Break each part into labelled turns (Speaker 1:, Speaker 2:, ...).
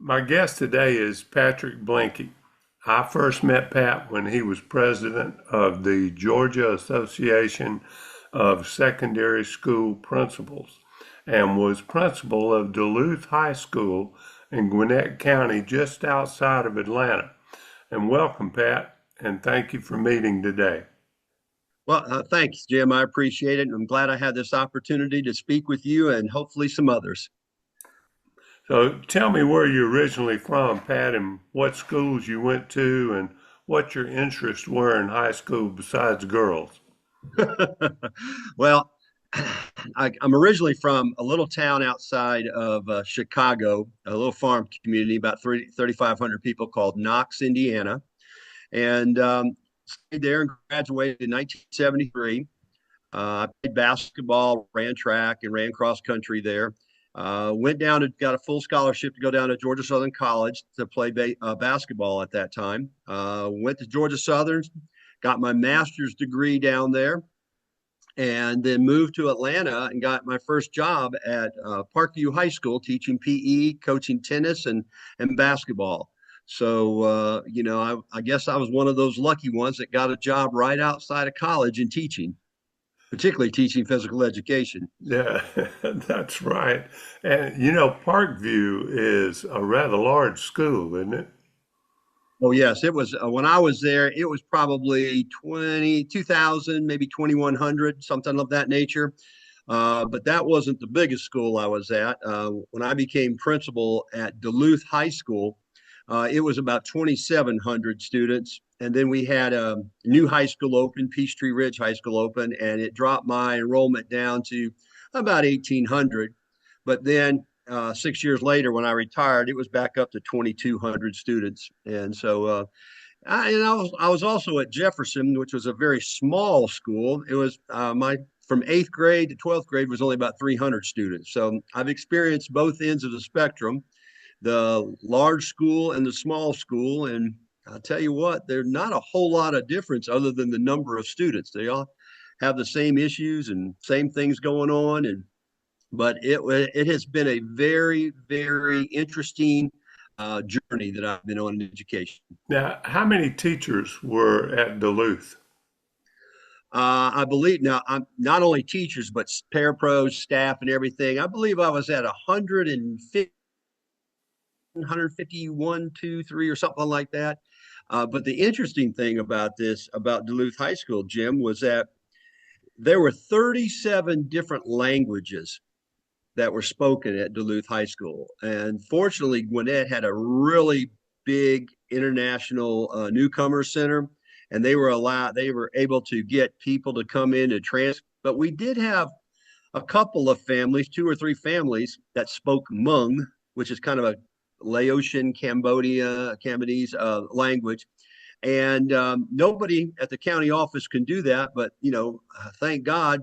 Speaker 1: My guest today is Patrick Blenke. I first met Pat when he was president of the Georgia Association of Secondary School Principals and was principal of Duluth High School in Gwinnett County, just outside of Atlanta. And welcome, Pat, and thank you for meeting today.
Speaker 2: Well, thanks, Jim. I appreciate it. I'm glad I had this opportunity to speak with you and hopefully some others.
Speaker 1: So tell me where you're originally from, Pat, and what schools you went to and what your interests were in high school besides girls.
Speaker 2: Well, I'm originally from a little town outside of Chicago, a little farm community, about 3,500 people called Knox, Indiana. And stayed there and graduated in 1973. I played basketball, ran track, and ran cross country there. Went down and got a full scholarship to go down to Georgia Southern College to play basketball at that time. Went to Georgia Southern, got my master's degree down there, and then moved to Atlanta and got my first job at Parkview High School teaching PE, coaching tennis, and basketball. So, I guess I was one of those lucky ones that got a job right outside of college in teaching, particularly teaching physical education.
Speaker 1: Yeah, that's right. And Parkview is a rather large school, isn't it?
Speaker 2: Oh, yes, it was when I was there, it was probably 2000, maybe 2100, something of that nature. But that wasn't the biggest school I was at. When I became principal at Duluth High School, it was about 2,700 students. And then we had a new high school open, Peachtree Ridge High School open, and it dropped my enrollment down to about 1,800. But then 6 years later, when I retired, it was back up to 2,200 students. And so I was also at Jefferson, which was a very small school. It was my from eighth grade to 12th grade was only about 300 students. So I've experienced both ends of the spectrum, the large school and the small school. And I'll tell you what, there's not a whole lot of difference other than the number of students. They all have the same issues and same things going on. And but it has been a very interesting journey that I've been on in education.
Speaker 1: Now, how many teachers were at Duluth?
Speaker 2: I believe now I'm not only teachers but parapros, staff, and everything. I believe I was at 150, 151, 2, 3, or something like that. But the interesting thing about this, about Duluth High School, Jim, was that there were 37 different languages that were spoken at Duluth High School. And fortunately, Gwinnett had a really big international newcomer center, and they were able to get people to come in and But we did have a couple of families, two or three families that spoke Hmong, which is kind of a Laotian Cambodese language. And nobody at the county office can do that. But, thank God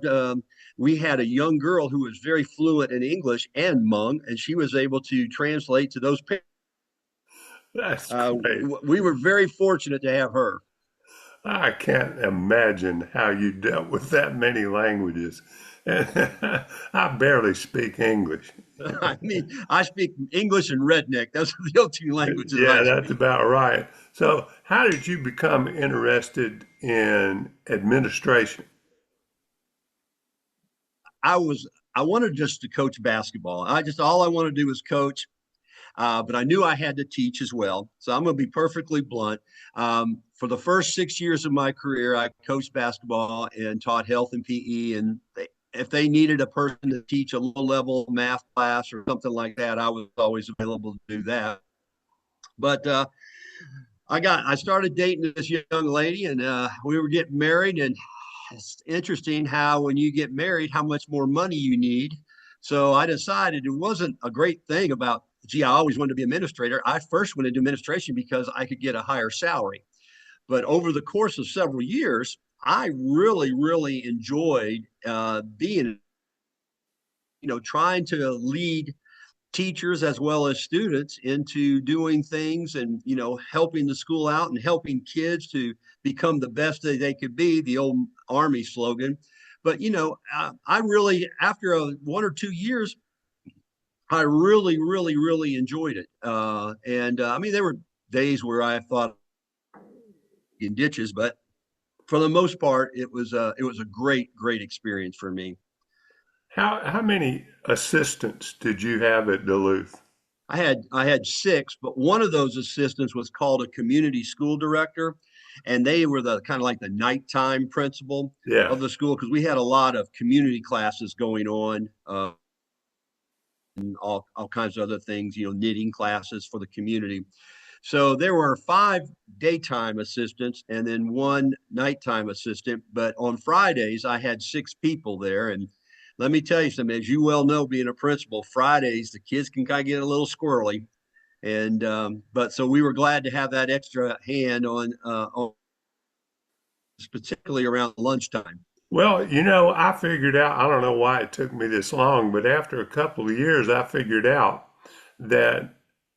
Speaker 2: we had a young girl who was very fluent in English and Hmong, and she was able to translate to those parents.
Speaker 1: That's great.
Speaker 2: We were very fortunate to have her.
Speaker 1: I can't imagine how you dealt with that many languages. I barely speak English.
Speaker 2: I mean, I speak English and redneck. Those are the only two languages
Speaker 1: Yeah,
Speaker 2: I
Speaker 1: that's
Speaker 2: speak.
Speaker 1: about right. So, how did you become interested in administration?
Speaker 2: I wanted just to coach basketball. All I wanted to do was coach. But I knew I had to teach as well. So I'm going to be perfectly blunt. For the first 6 years of my career, I coached basketball and taught health and PE. And if they needed a person to teach a low level math class or something like that, I was always available to do that. But I started dating this young lady, and we were getting married. And it's interesting how when you get married, how much more money you need. So I decided it wasn't a great thing about, gee, I always wanted to be an administrator. I first went into administration because I could get a higher salary. But over the course of several years, I really enjoyed being, trying to lead teachers as well as students into doing things and helping the school out and helping kids to become the best that they could be, the old army slogan. But I really, after 1 or 2 years, I really, really, really enjoyed it. And I mean, there were days where I thought in ditches, but for the most part, it was a great, great experience for me.
Speaker 1: How many assistants did you have at Duluth?
Speaker 2: I had six, but one of those assistants was called a community school director, and they were the kind of like the nighttime principal
Speaker 1: Yeah.
Speaker 2: of the school because we had a lot of community classes going on, and all kinds of other things, you know, knitting classes for the community. So there were five daytime assistants and then one nighttime assistant. But on Fridays, I had six people there. And let me tell you something, as you well know, being a principal, Fridays, the kids can kind of get a little squirrely. And, but so we were glad to have that extra hand on particularly around lunchtime.
Speaker 1: Well, I figured out, I don't know why it took me this long, but after a couple of years, I figured out that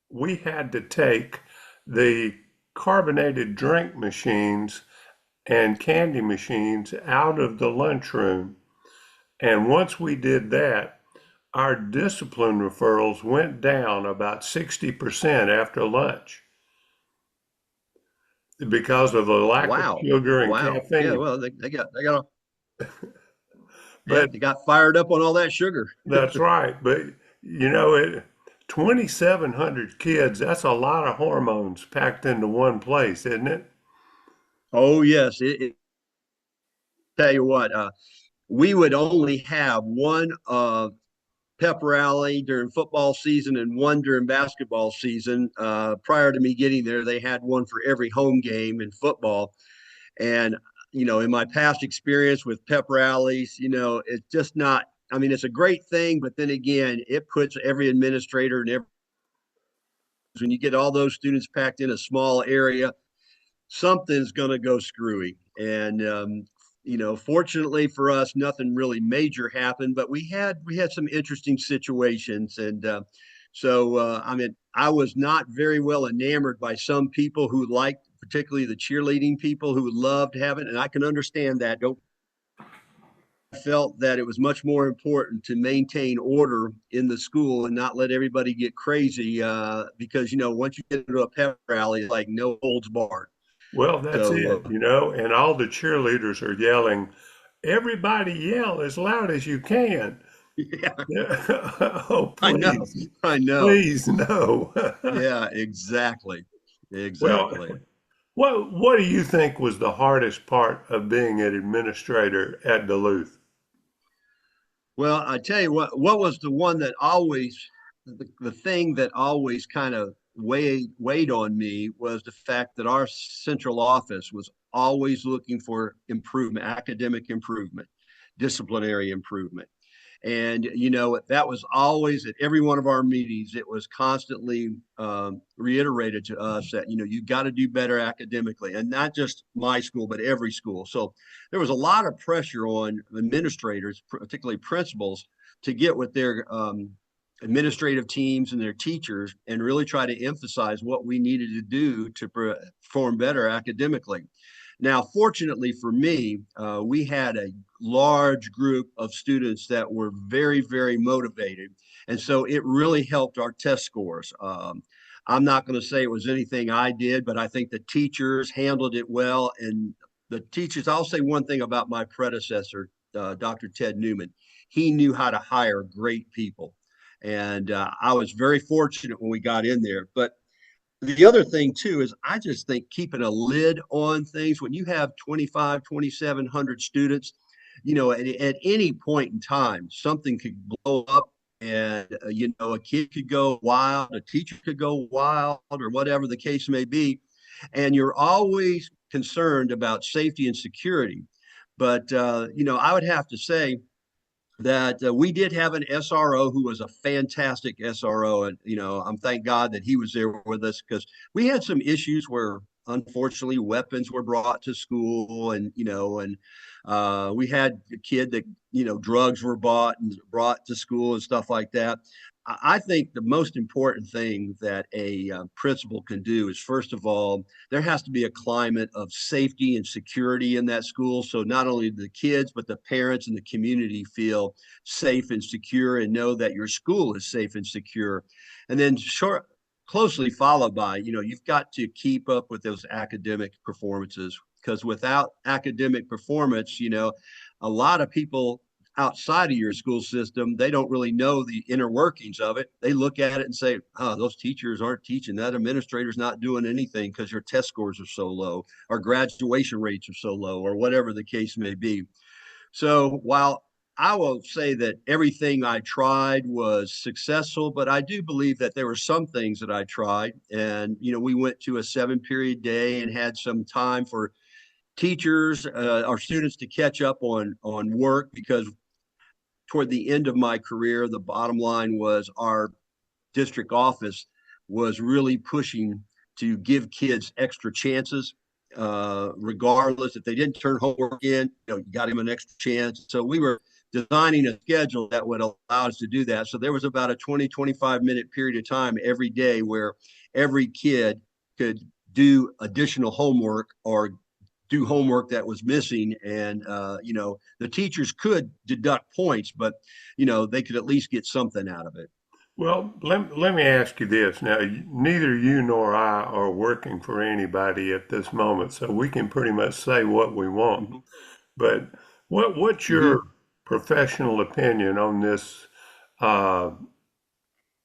Speaker 1: we had to take the carbonated drink machines and candy machines out of the lunchroom. And once we did that, our discipline referrals went down about 60% after lunch because of the lack of
Speaker 2: Wow.
Speaker 1: sugar and
Speaker 2: Wow. Yeah.
Speaker 1: caffeine.
Speaker 2: Well, they got, yeah,
Speaker 1: But
Speaker 2: they got fired up on all that sugar.
Speaker 1: that's right. But it 2,700 kids, that's a lot of hormones packed into one place, isn't it?
Speaker 2: Oh, yes. Tell you what, we would only have one pep rally during football season and one during basketball season. Prior to me getting there, they had one for every home game in football. And, you know, in my past experience with pep rallies, you know, it's just not, I mean, it's a great thing, but then again, it puts every administrator and every, when you get all those students packed in a small area, something's going to go screwy. And you know, fortunately for us, nothing really major happened, but we had some interesting situations. And I mean, I was not very well enamored by some people who liked, particularly the cheerleading people who loved having, and I can understand that. Don't felt that it was much more important to maintain order in the school and not let everybody get crazy because you know once you get into a pep rally, it's like no holds barred.
Speaker 1: Well, that's
Speaker 2: So
Speaker 1: it, and all the cheerleaders are yelling, everybody yell as loud as you can.
Speaker 2: yeah,
Speaker 1: Yeah. Oh,
Speaker 2: I know,
Speaker 1: please,
Speaker 2: I know.
Speaker 1: please, no.
Speaker 2: Yeah, exactly,
Speaker 1: Well,
Speaker 2: exactly.
Speaker 1: what do you think was the hardest part of being an administrator at Duluth?
Speaker 2: Well, I tell you what was the one that always, the thing that always kind of weighed on me was the fact that our central office was always looking for improvement, academic improvement, disciplinary improvement. And, you know, that was always at every one of our meetings, it was constantly reiterated to us that, you know, you got to do better academically and not just my school, but every school. So there was a lot of pressure on administrators, particularly principals, to get with their administrative teams and their teachers and really try to emphasize what we needed to do to perform better academically. Now, fortunately for me, we had a large group of students that were very, very motivated. And so it really helped our test scores. I'm not going to say it was anything I did, but I think the teachers handled it well. And the teachers, I'll say one thing about my predecessor, Dr. Ted Newman. He knew how to hire great people. And I was very fortunate when we got in there. But the other thing too is I just think keeping a lid on things when you have 25, 2,700 students, you know, at any point in time, something could blow up and, you know, a kid could go wild, a teacher could go wild or whatever the case may be. And you're always concerned about safety and security. But, you know, I would have to say, that we did have an SRO who was a fantastic SRO, and you know I'm thank God that he was there with us because we had some issues where unfortunately weapons were brought to school, and you know, and we had a kid that you know drugs were bought and brought to school and stuff like that. I think the most important thing that a principal can do is, first of all, there has to be a climate of safety and security in that school. So not only the kids, but the parents and the community feel safe and secure and know that your school is safe and secure. And then closely followed by, you've got to keep up with those academic performances, because without academic performance, a lot of people outside of your school system, they don't really know the inner workings of it. They look at it and say, oh, those teachers aren't teaching. That administrator's not doing anything because your test scores are so low, or graduation rates are so low, or whatever the case may be. So while I will say that everything I tried was successful, but I do believe that there were some things that I tried. And, we went to a 7-period day and had some time for teachers, our students, to catch up on work, because toward the end of my career, the bottom line was our district office was really pushing to give kids extra chances, regardless if they didn't turn homework in. You got them an extra chance. So we were designing a schedule that would allow us to do that. So there was about a 20-25 minute period of time every day where every kid could do additional homework or do homework that was missing. And the teachers could deduct points, but they could at least get something out of it.
Speaker 1: Well, let me ask you this. Now, neither you nor I are working for anybody at this moment, so we can pretty much say what we want.
Speaker 2: Mm-hmm.
Speaker 1: But what's
Speaker 2: Mm-hmm.
Speaker 1: your professional opinion on this uh,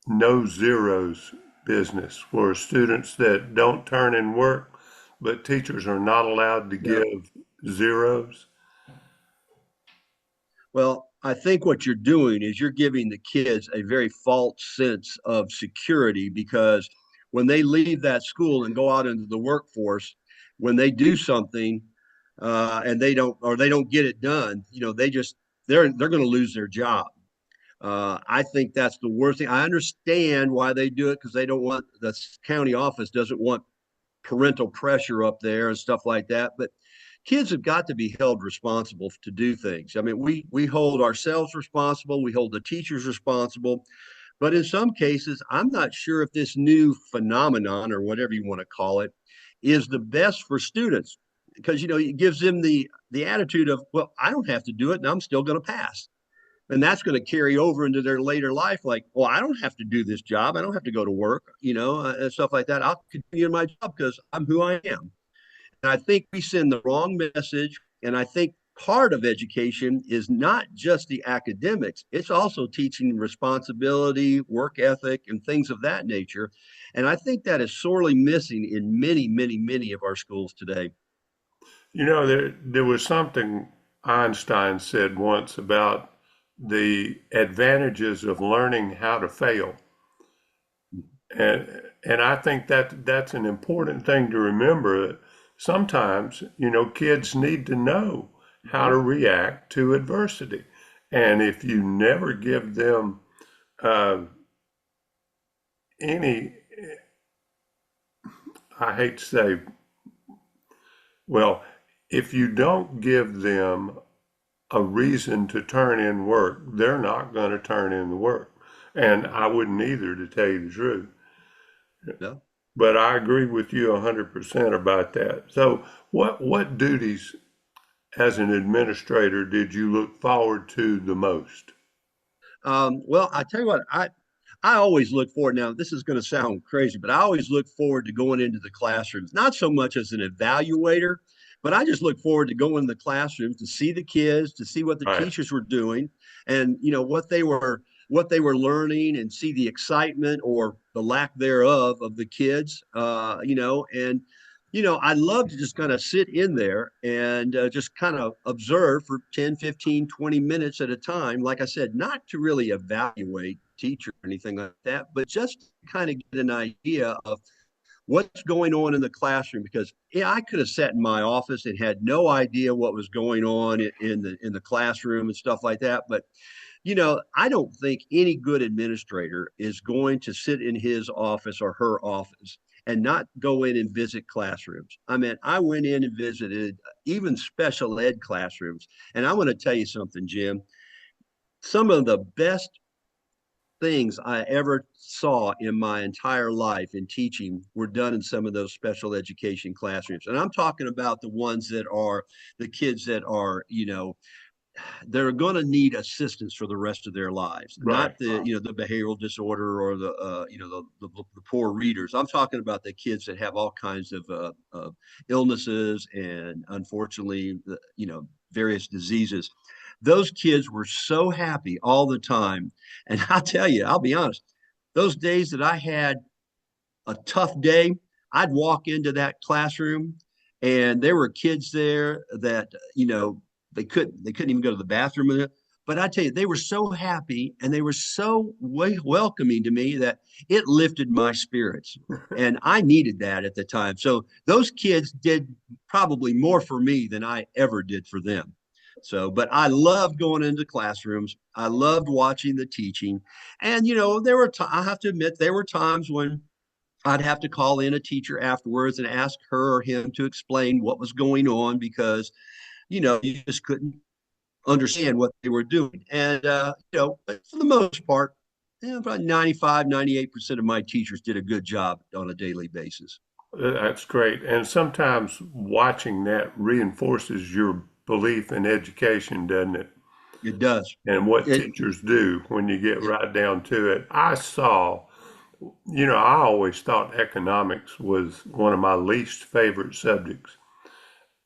Speaker 1: no zeros business, where students that don't turn in work, but teachers are not allowed to
Speaker 2: Yeah.
Speaker 1: give zeros?
Speaker 2: Well, I think what you're doing is you're giving the kids a very false sense of security, because when they leave that school and go out into the workforce, when they do something and they don't get it done, they're going to lose their job. I think that's the worst thing. I understand why they do it, because they don't want, the county office doesn't want parental pressure up there and stuff like that. But kids have got to be held responsible to do things. I mean, we hold ourselves responsible, we hold the teachers responsible, but in some cases, I'm not sure if this new phenomenon, or whatever you want to call it, is the best for students, because it gives them the attitude of, well, I don't have to do it and I'm still going to pass. And that's going to carry over into their later life, like, well, I don't have to do this job, I don't have to go to work, and stuff like that. I'll continue in my job because I'm who I am. And I think we send the wrong message. And I think part of education is not just the academics, it's also teaching responsibility, work ethic, and things of that nature. And I think that is sorely missing in many, many, many of our schools today.
Speaker 1: There was something Einstein said once about the advantages of learning how to fail. And I think that that's an important thing to remember. Sometimes, kids need to know how to react to adversity. And if you never give them uh, any, I hate to say, well, if you don't give them a reason to turn in work, they're not going to turn in the work. And I wouldn't either, to tell you the truth.
Speaker 2: No.
Speaker 1: But I agree with you 100% about that. So, what duties as an administrator did you look forward to the most?
Speaker 2: Well, I tell you what, I always look forward. Now, this is going to sound crazy, but I always look forward to going into the classrooms, not so much as an evaluator, but I just look forward to going in the classrooms to see the kids, to see what the
Speaker 1: Right.
Speaker 2: teachers were doing, and what they were learning, and see the excitement or the lack thereof of the kids. And I love to just kind of sit in there and just kind of observe for 10, 15, 20 minutes at a time. Like I said, not to really evaluate teacher or anything like that, but just kind of get an idea of what's going on in the classroom. Because yeah, I could have sat in my office and had no idea what was going on in the classroom and stuff like that. But I don't think any good administrator is going to sit in his office or her office and not go in and visit classrooms. I mean, I went in and visited even special ed classrooms. And I want to tell you something, Jim. Some of the best things I ever saw in my entire life in teaching were done in some of those special education classrooms. And I'm talking about the ones that are the kids that are, they're going to need assistance for the rest of their lives,
Speaker 1: Right.
Speaker 2: not the behavioral disorder or the poor readers. I'm talking about the kids that have all kinds of illnesses and unfortunately various diseases. Those kids were so happy all the time. And I'll tell you, I'll be honest, those days that I had a tough day, I'd walk into that classroom and there were kids there that, they couldn't even go to the bathroom. But I tell you, they were so happy and they were so welcoming to me that it lifted my spirits. And I needed that at the time. So those kids did probably more for me than I ever did for them. So, but I loved going into classrooms. I loved watching the teaching. And, I have to admit, there were times when I'd have to call in a teacher afterwards and ask her or him to explain what was going on because, you just couldn't understand what they were doing. And, but for the most part, about 95, 98% of my teachers did a good job on a daily basis.
Speaker 1: That's great. And sometimes watching that reinforces your belief in education, doesn't it?
Speaker 2: It does.
Speaker 1: And what
Speaker 2: It,
Speaker 1: teachers do when you get
Speaker 2: it
Speaker 1: right down to it. I always thought economics was one of my least favorite subjects.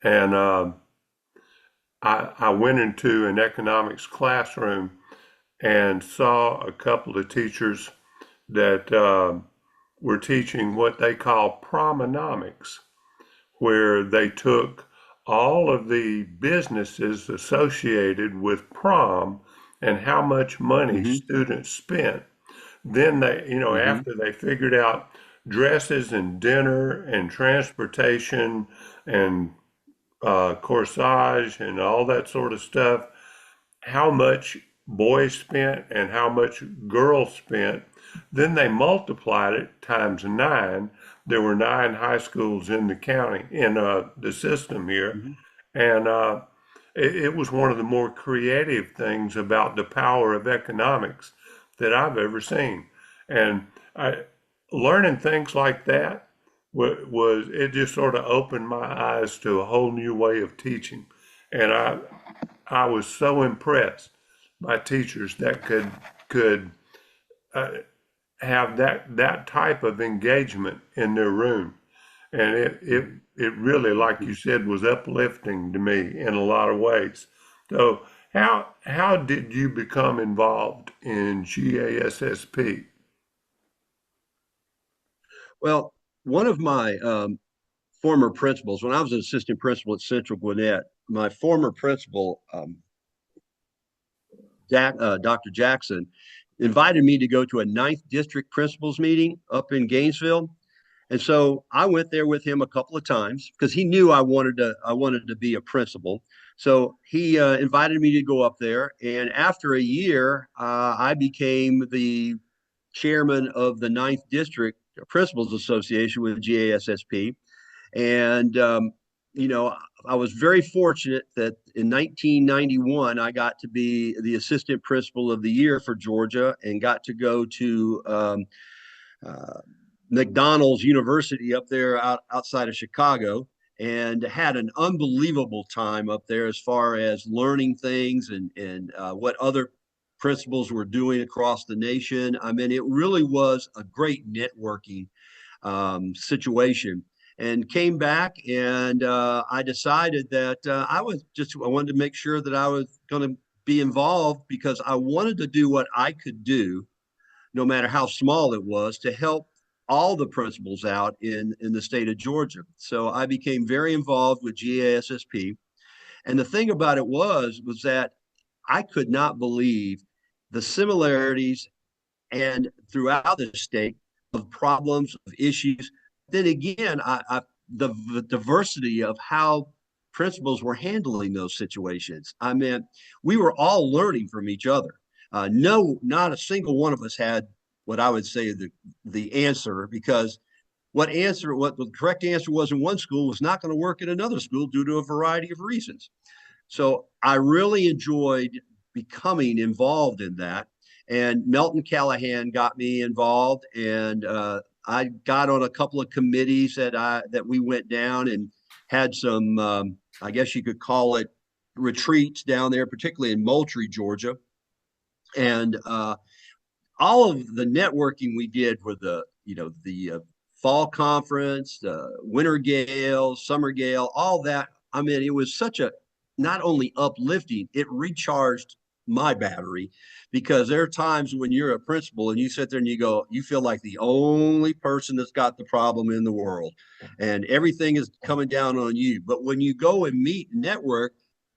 Speaker 1: And I went into an economics classroom and saw a couple of teachers that were teaching what they call promonomics, where they took all of the businesses associated with prom and how much money
Speaker 2: mm-hmm,
Speaker 1: students spent. Then
Speaker 2: mm-hmm,
Speaker 1: after they figured out dresses and dinner and transportation and corsage and all that sort of stuff, how much boys spent and how much girls spent. Then they multiplied it times nine. There were nine high schools in the county, in the system here.
Speaker 2: mm-hmm.
Speaker 1: And it was one of the more creative things about the power of economics that I've ever seen. And learning things like that it just sort of opened my eyes to a whole new way of teaching. And I was so impressed by teachers that could uh, have that type of engagement in their room, and it really, like you said, was uplifting to me in a lot of ways. So how did you become involved in GASSP?
Speaker 2: Well, one of my former principals, when I was an assistant principal at Central Gwinnett, my former principal, Dr. Jackson, invited me to go to a ninth district principals meeting up in Gainesville. And so I went there with him a couple of times because he knew I wanted to be a principal. So he invited me to go up there. And after a year, I became the chairman of the Ninth District Principals Association with GASSP. And, you know, I was very fortunate that in 1991, I got to be the assistant principal of the year for Georgia and got to go to uh, McDonald's University up there outside of Chicago and had an unbelievable time up there as far as learning things and what other principals were doing across the nation. I mean, it really was a great networking situation. And came back, and I decided that I wanted to make sure that I was going to be involved because I wanted to do what I could do, no matter how small it was, to help all the principals out in the state of Georgia. So I became very involved with GASSP. And the thing about it was that I could not believe the similarities and throughout the state of problems, of issues. Then again, the diversity of how principals were handling those situations. I mean, we were all learning from each other. No, not a single one of us had what I would say the answer because what the correct answer was in one school was not going to work in another school due to a variety of reasons. So I really enjoyed becoming involved in that. And Melton Callahan got me involved, and I got on a couple of committees that we went down and had some, I guess you could call it retreats down there, particularly in Moultrie, Georgia. And all of the networking we did for the fall conference, the winter gale, summer gale, all that. I mean, it was such a not only uplifting, it recharged my battery, because there are times when you're a principal and you sit there and you go, you feel like the only person that's got the problem in the world, and everything is coming down on you. But when you go and meet and network,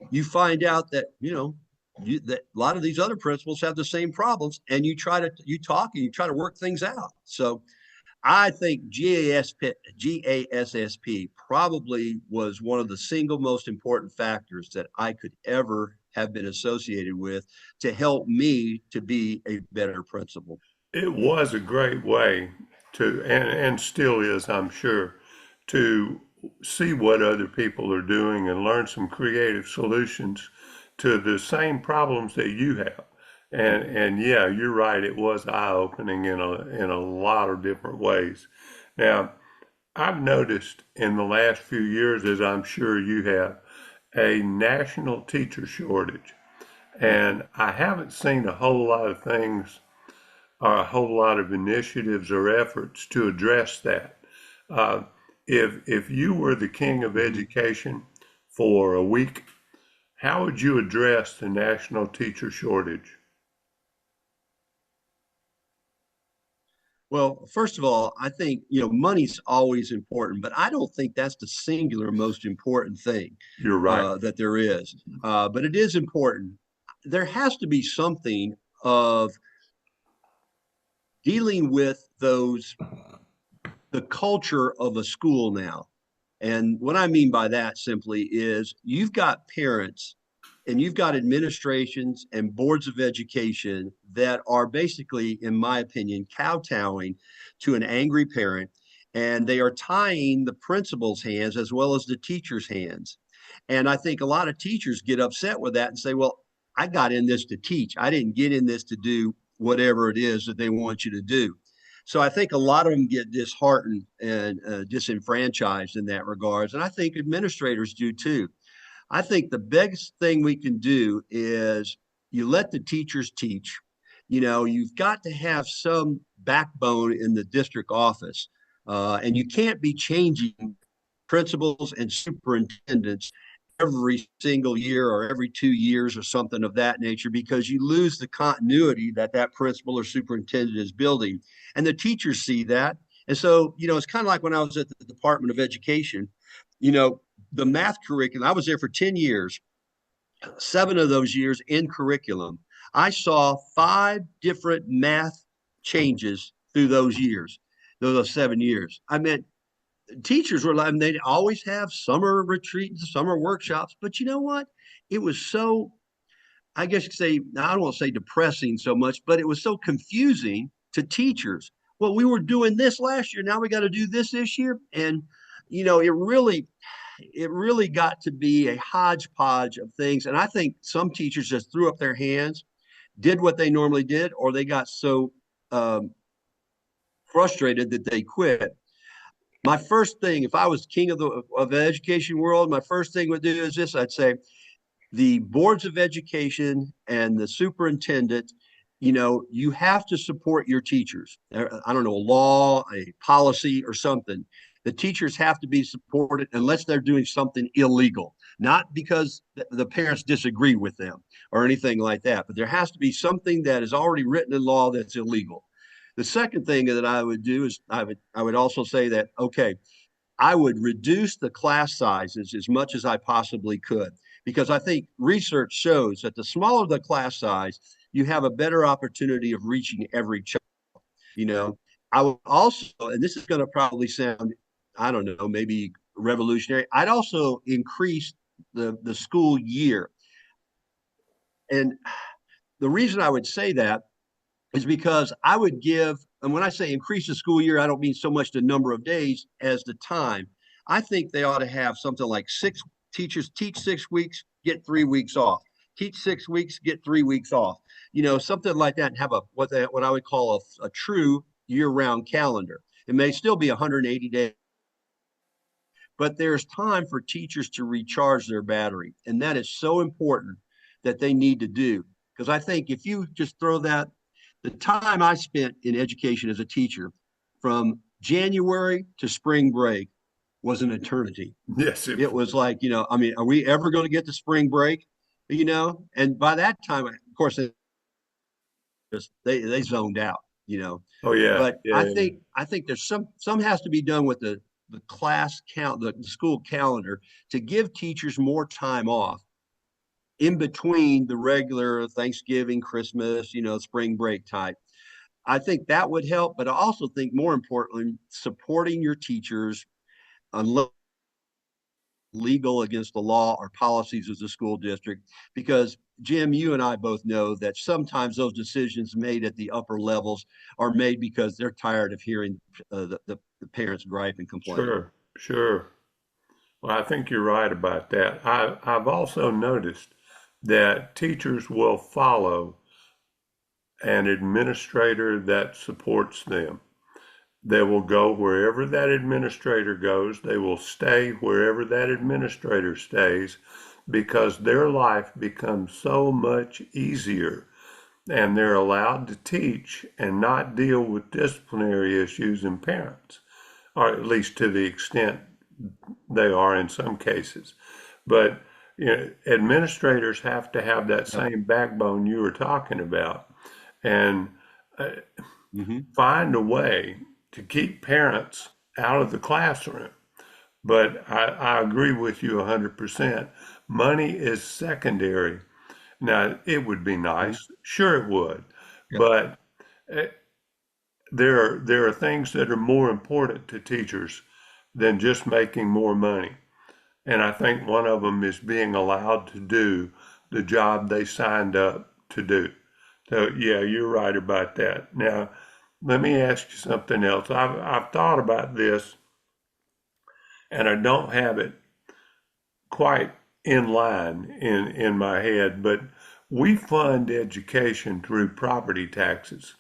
Speaker 2: you find out that that a lot of these other principals have the same problems, and you talk and you try to work things out. So I think GASSP probably was one of the single most important factors that I could ever have been associated with to help me to be a better principal.
Speaker 1: It was a great way and still is, I'm sure, to see what other people are doing and learn some creative solutions to the same problems that you have. And yeah, you're right, it was eye-opening in a lot of different ways. Now, I've noticed in the last few years, as I'm sure you have, a national teacher shortage. And I haven't seen a whole lot of things or a whole lot of initiatives or efforts to address that. Uh, if you were the king of
Speaker 2: Mm-hmm.
Speaker 1: education for a week, how would you address the national teacher shortage?
Speaker 2: Well, first of all, I think money's always important, but I don't think that's the singular most important thing
Speaker 1: You're right.
Speaker 2: that there is. But it is important. There has to be something of dealing with the culture of a school now. And what I mean by that simply is you've got parents and you've got administrations and boards of education that are basically, in my opinion, kowtowing to an angry parent, and they are tying the principal's hands as well as the teacher's hands. And I think a lot of teachers get upset with that and say, well, I got in this to teach. I didn't get in this to do whatever it is that they want you to do. So I think a lot of them get disheartened and disenfranchised in that regards. And I think administrators do too. I think the biggest thing we can do is you let the teachers teach. You've got to have some backbone in the district office, and you can't be changing principals and superintendents every single year or every 2 years or something of that nature, because you lose the continuity that principal or superintendent is building. And the teachers see that. And so, it's kind of like when I was at the Department of Education, you know, the math curriculum, I was there for 10 years, 7 of those years in curriculum. I saw 5 different math changes through those years, those 7 years. I mean, teachers were like, they always have summer retreats, summer workshops, but you know what? It was so, I guess you could say, I don't want to say depressing so much, but it was so confusing to teachers. Well, we were doing this last year. Now we got to do this year. And, it really got to be a hodgepodge of things. And I think some teachers just threw up their hands, did what they normally did, or they got so um, frustrated that they quit. My first thing, if I was king of the education world, my first thing would do is this. I'd say the boards of education and the superintendent, you have to support your teachers. I don't know, a law, a policy, or something. The teachers have to be supported unless they're doing something illegal, not because the parents disagree with them or anything like that, but there has to be something that is already written in law that's illegal. The second thing that I would do is I would also say that, okay, I would reduce the class sizes as much as I possibly could, because I think research shows that the smaller the class size, you have a better opportunity of reaching every child. You know, I would also, and this is going to probably sound, I don't know, maybe revolutionary. I'd also increase the school year. And the reason I would say that is because I would give, and when I say increase the school year, I don't mean so much the number of days as the time. I think they ought to have something like 6 teachers teach 6 weeks, get 3 weeks off. Teach 6 weeks, get 3 weeks off. something like that, and have what I would call a true year-round calendar. It may still be 180 days, but there's time for teachers to recharge their battery. And that is so important that they need to do. Because I think if you just throw that, the time I spent in education as a teacher from January to spring break was an eternity.
Speaker 1: Yes, it
Speaker 2: It was like, I mean, are we ever going to get to spring break? And by that time, of course, they zoned out.
Speaker 1: oh yeah,
Speaker 2: But
Speaker 1: yeah,
Speaker 2: I
Speaker 1: yeah.
Speaker 2: think I think there's some has to be done with the class count, the school calendar, to give teachers more time off in between the regular Thanksgiving, Christmas, spring break type. I think that would help, but I also think more importantly, supporting your teachers unless legal against the law or policies as a school district. Because Jim, you and I both know that sometimes those decisions made at the upper levels are made because they're tired of hearing the parents gripe and complain.
Speaker 1: Sure, sure. Well, I think you're right about that. I've also noticed that teachers will follow an administrator that supports them. They will go wherever that administrator goes. They will stay wherever that administrator stays because their life becomes so much easier and they're allowed to teach and not deal with disciplinary issues in parents, or at least to the extent they are in some cases. But administrators have to have that
Speaker 2: Yep.
Speaker 1: same backbone you were talking about and uh,
Speaker 2: Mm-hmm.
Speaker 1: find a way to keep parents out of the classroom. But I agree with you 100%. Money is secondary. Now, it would be
Speaker 2: Mm-hmm.
Speaker 1: nice. Sure, it would.
Speaker 2: Yep.
Speaker 1: But uh, there are things that are more important to teachers than just making more money. And I think one of them is being allowed to do the job they signed up to do. So, yeah, you're right about that. Now, let me ask you something else. I've thought about this and I don't have it quite in line in my head, but we fund education through property taxes.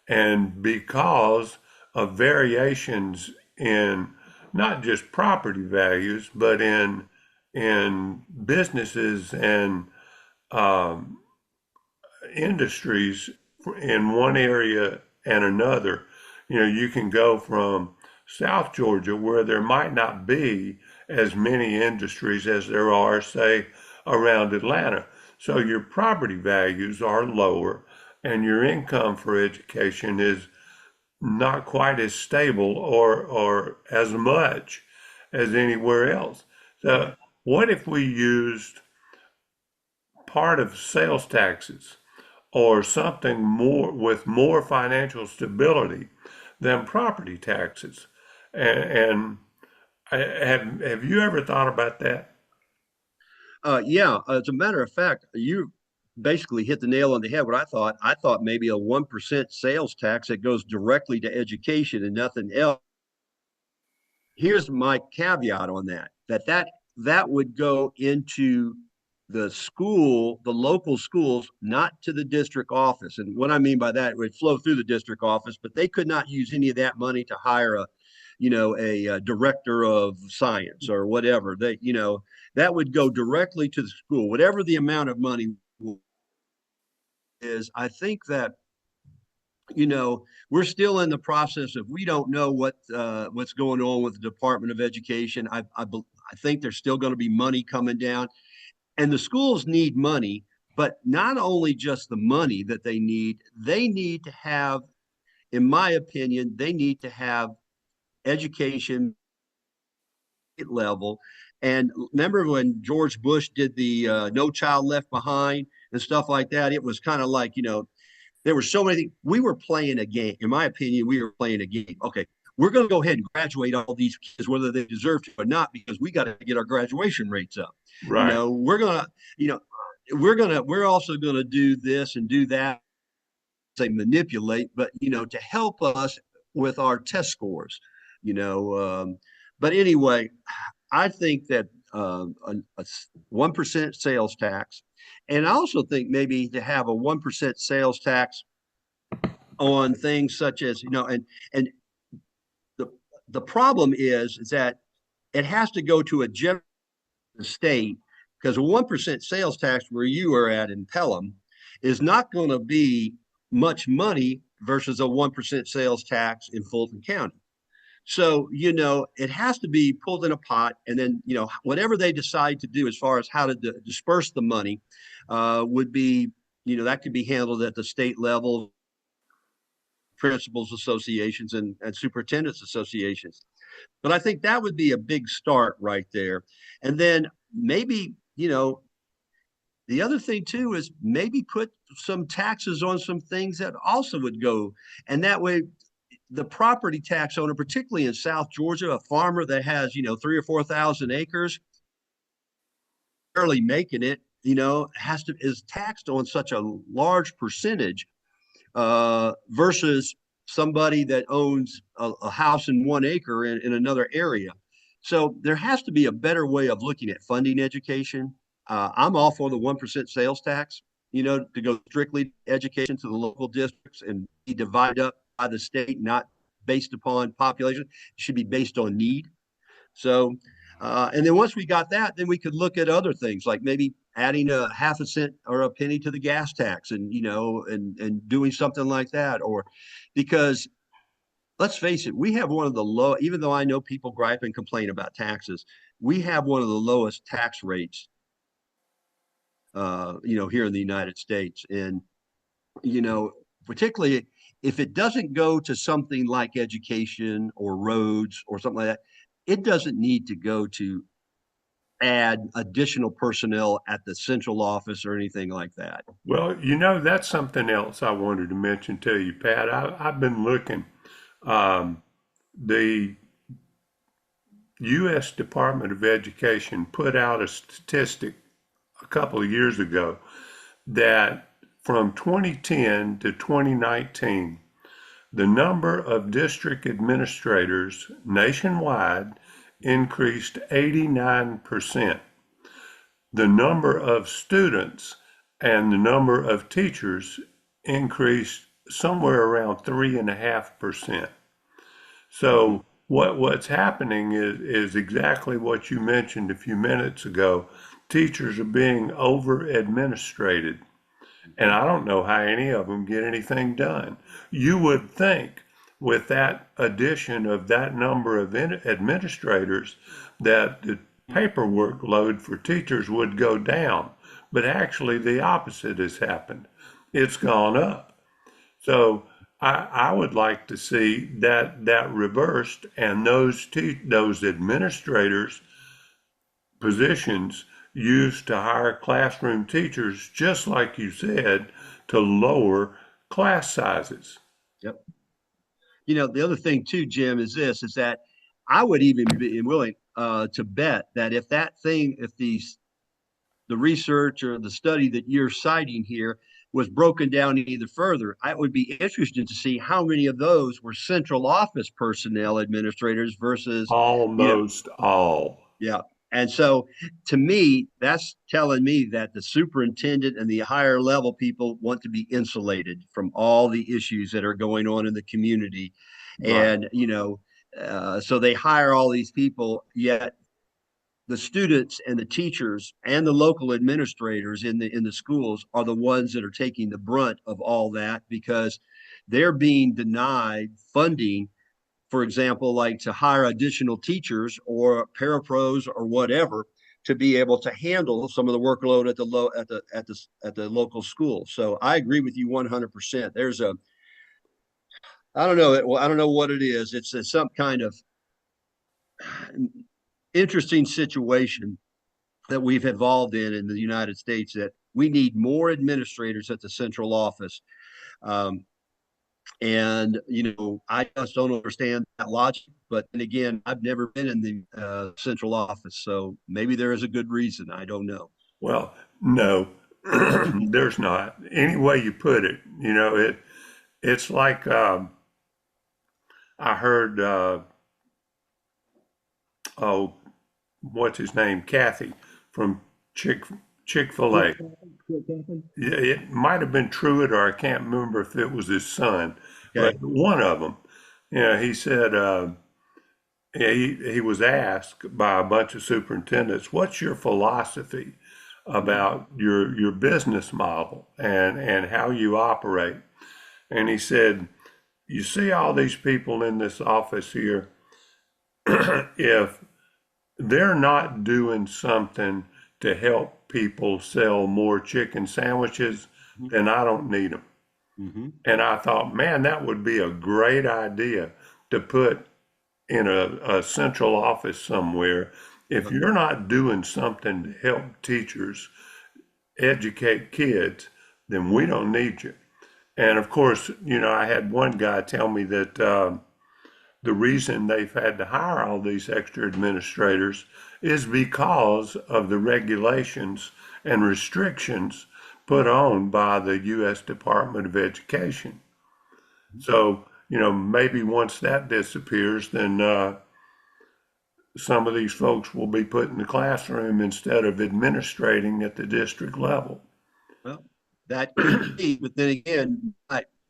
Speaker 1: And because of variations in not just property values, but in businesses and um, industries in one area and another. You can go from South Georgia, where there might not be as many industries as there are, say, around Atlanta. So your property values are lower, and your income for education is not quite as stable or as much as anywhere else. So, what if we used part of sales taxes or something more with more financial stability than property taxes? And have you ever thought about that?
Speaker 2: Yeah, as a matter of fact, you basically hit the nail on the head. What I thought maybe a 1% sales tax that goes directly to education and nothing else. Here's my caveat on that would go into the school, the local schools, not to the district office. And what I mean by that, it would flow through the district office, but they could not use any of that money to hire a director of science or whatever. That would go directly to the school, whatever the amount of money is. I think that we're still in the process of, we don't know what's going on with the Department of Education. I think there's still going to be money coming down, and the schools need money, but not only just the money that they need to have, in my opinion, they need to have education level. And remember when George Bush did the No Child Left Behind and stuff like that? It was kind of like, there were so many things. We were playing a game. In my opinion, we were playing a game. Okay, we're going to go ahead and graduate all these kids, whether they deserve to or not, because we got to get our graduation rates up.
Speaker 1: Right.
Speaker 2: You know, we're also going to do this and do that, say manipulate, but to help us with our test scores. You know, but anyway, I think that a 1% sales tax, And I also think maybe to have a 1% sales tax on things such as, and the the problem is that it has to go to a general state, because a 1% sales tax where you are at in Pelham is not going to be much money versus a 1% sales tax in Fulton County. So, it has to be pulled in a pot, and then, whatever they decide to do as far as how to disperse the money would be, that could be handled at the state level, principals associations and superintendents associations. But I think that would be a big start right there. And then maybe, the other thing too is maybe put some taxes on some things that also would go. And that way, the property tax owner, particularly in South Georgia, a farmer that has, 3 or 4 thousand acres, barely making it, is taxed on such a large percentage versus somebody that owns a house in 1 acre in another area. So there has to be a better way of looking at funding education. I'm all for the 1% sales tax, to go strictly education to the local districts and be divided up by the state, not based upon population. It should be based on need. So, and then once we got that, then we could look at other things like maybe adding a half a cent or a penny to the gas tax, and and doing something like that. Or because let's face it, we have one of the low. Even though I know people gripe and complain about taxes, we have one of the lowest tax rates, here in the United States, and you know, particularly if it doesn't go to something like education or roads or something like that, it doesn't need to go to add additional personnel at the central office or anything like that.
Speaker 1: Well, that's something else I wanted to mention to you, Pat. I've been looking. Um, the U.S. Department of Education put out a statistic a couple of years ago that from 2010 to 2019, the number of district administrators nationwide increased 89%. The number of students and the number of teachers increased somewhere around 3.5%.
Speaker 2: Mm-hmm.
Speaker 1: So what's happening is exactly what you mentioned a few minutes ago. Teachers are being over administrated, and I don't know how any of them get anything done. You would think with that addition of that number of administrators that the paperwork load for teachers would go down, but actually the opposite has happened. It's gone up. So I would like to see that reversed, and those administrators positions used to hire classroom teachers, just like you said, to lower class sizes.
Speaker 2: Yep. The other thing too, Jim, is that I would even be willing to bet that if the research or the study that you're citing here was broken down either further, I would be interested to see how many of those were central office personnel administrators versus, you know,
Speaker 1: Almost all.
Speaker 2: yeah. And so to me, that's telling me that the superintendent and the higher level people want to be insulated from all the issues that are going on in the community.
Speaker 1: Right.
Speaker 2: And, so they hire all these people, yet the students and the teachers and the local administrators in the schools are the ones that are taking the brunt of all that because they're being denied funding, for example, like to hire additional teachers or parapros or whatever to be able to handle some of the workload at the low at the local school. So I agree with you 100%. There's a I don't know I don't know what it is. It's some kind of interesting situation that we've evolved in the United States that we need more administrators at the central office. Um, and I just don't understand that logic. But then again, I've never been in the central office, so maybe there is a good reason. I don't know.
Speaker 1: Well, no, there's not. Any way you put it, it's like I heard, oh, what's his name, Kathy from Chick Chick-fil-A. Yeah, it might have been Truett, or I can't remember if it was his son, but
Speaker 2: Okay.
Speaker 1: one of them. He said he was asked by a bunch of superintendents, "What's your philosophy about your business model and how you operate?" And he said, "You see all these people in this office here. If they're not doing something to help people sell more chicken sandwiches, then I don't need them."
Speaker 2: Mm-hmm.
Speaker 1: And I thought, man, that would be a great idea to put in a central office somewhere. If you're not doing something to help teachers educate kids, then we don't need you. And of course, I had one guy tell me that the reason they've had to hire all these extra administrators is because of the regulations and restrictions put on by the U.S. Department of Education. So, maybe once that disappears, then some of these folks will be put in the classroom instead of administrating at the district level.
Speaker 2: Well, that could be, but then again,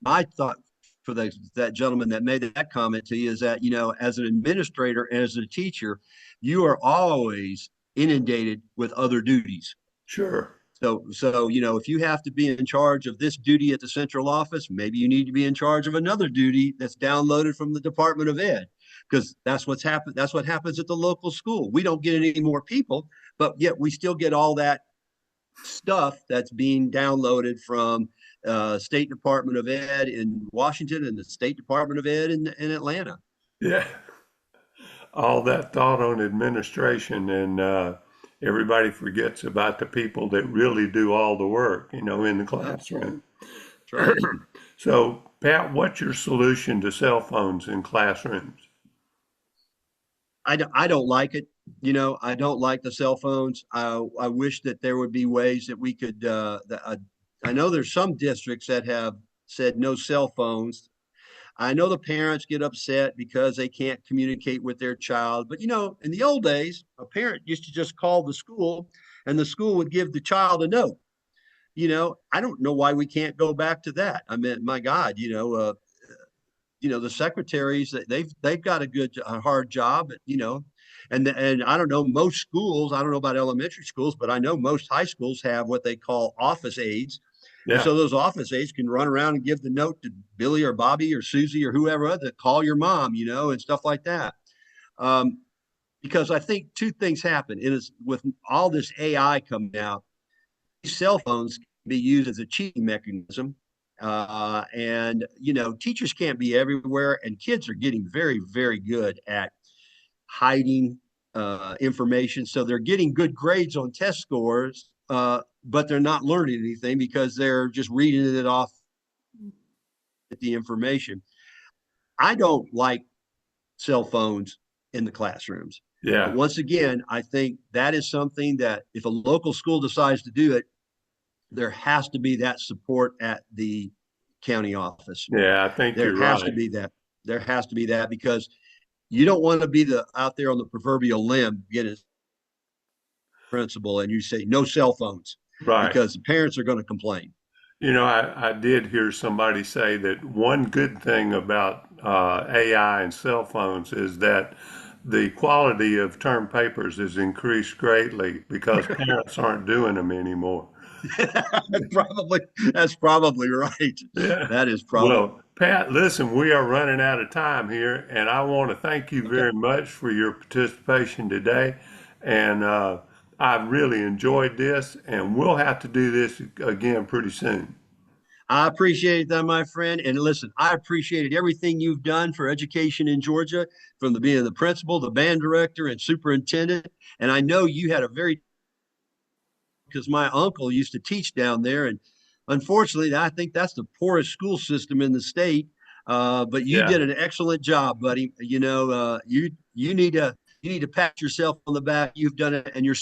Speaker 2: my thought for that gentleman that made that comment to you is that, as an administrator and as a teacher, you are always inundated with other duties.
Speaker 1: Sure.
Speaker 2: So, if you have to be in charge of this duty at the central office, maybe you need to be in charge of another duty that's downloaded from the Department of Ed, because that's what's happened. That's what happens at the local school. We don't get any more people, but yet we still get all that stuff that's being downloaded from State Department of Ed in Washington and the State Department of Ed in Atlanta.
Speaker 1: Yeah. All that thought on administration, and everybody forgets about the people that really do all the work, in the
Speaker 2: Yeah,
Speaker 1: classroom.
Speaker 2: that's right.
Speaker 1: So, Pat, what's your solution to cell phones in classrooms?
Speaker 2: I don't like it. I don't like the cell phones. I wish that there would be ways that we could. I know there's some districts that have said no cell phones. I know the parents get upset because they can't communicate with their child. But, in the old days, a parent used to just call the school and the school would give the child a note. I don't know why we can't go back to that. I mean, my God, the secretaries, they've got a hard job, and I don't know, most schools, I don't know about elementary schools, but I know most high schools have what they call office aides. And
Speaker 1: Yeah,
Speaker 2: so those office aides can run around and give the note to Billy or Bobby or Susie or whoever to call your mom, and stuff like that. Um, because I think two things happen. It is with all this AI coming out, cell phones can be used as a cheating mechanism. And, teachers can't be everywhere, and kids are getting very, very good at hiding information. So they're getting good grades on test scores, but they're not learning anything because they're just reading it off the information. I don't like cell phones in the classrooms. But
Speaker 1: yeah,
Speaker 2: once again, I think that is something that if a local school decides to do it, there has to be that support at the county office.
Speaker 1: yeah. I think
Speaker 2: There
Speaker 1: you're
Speaker 2: has to
Speaker 1: right.
Speaker 2: be that. There has to be that because you don't want to be out there on the proverbial limb getting principal and you say no cell phones
Speaker 1: Right.
Speaker 2: because the parents are going to complain.
Speaker 1: I did hear somebody say that one good thing about AI and cell phones is that the quality of term papers has increased greatly because parents aren't doing them anymore.
Speaker 2: probably that's probably right.
Speaker 1: Yeah.
Speaker 2: That is probably
Speaker 1: Well, Pat, listen, we are running out of time here, and I want to thank you
Speaker 2: okay.
Speaker 1: very much for your participation today. And I've really enjoyed this, and we'll have to do this again pretty soon.
Speaker 2: I appreciate that, my friend. And listen, I appreciated everything you've done for education in Georgia, from the being the principal, the band director, and superintendent. And I know you had a very because my uncle used to teach down there, and unfortunately, I think that's the poorest school system in the state. But you
Speaker 1: Yeah.
Speaker 2: did an excellent job, buddy. You need to pat yourself on the back. You've done it, and you're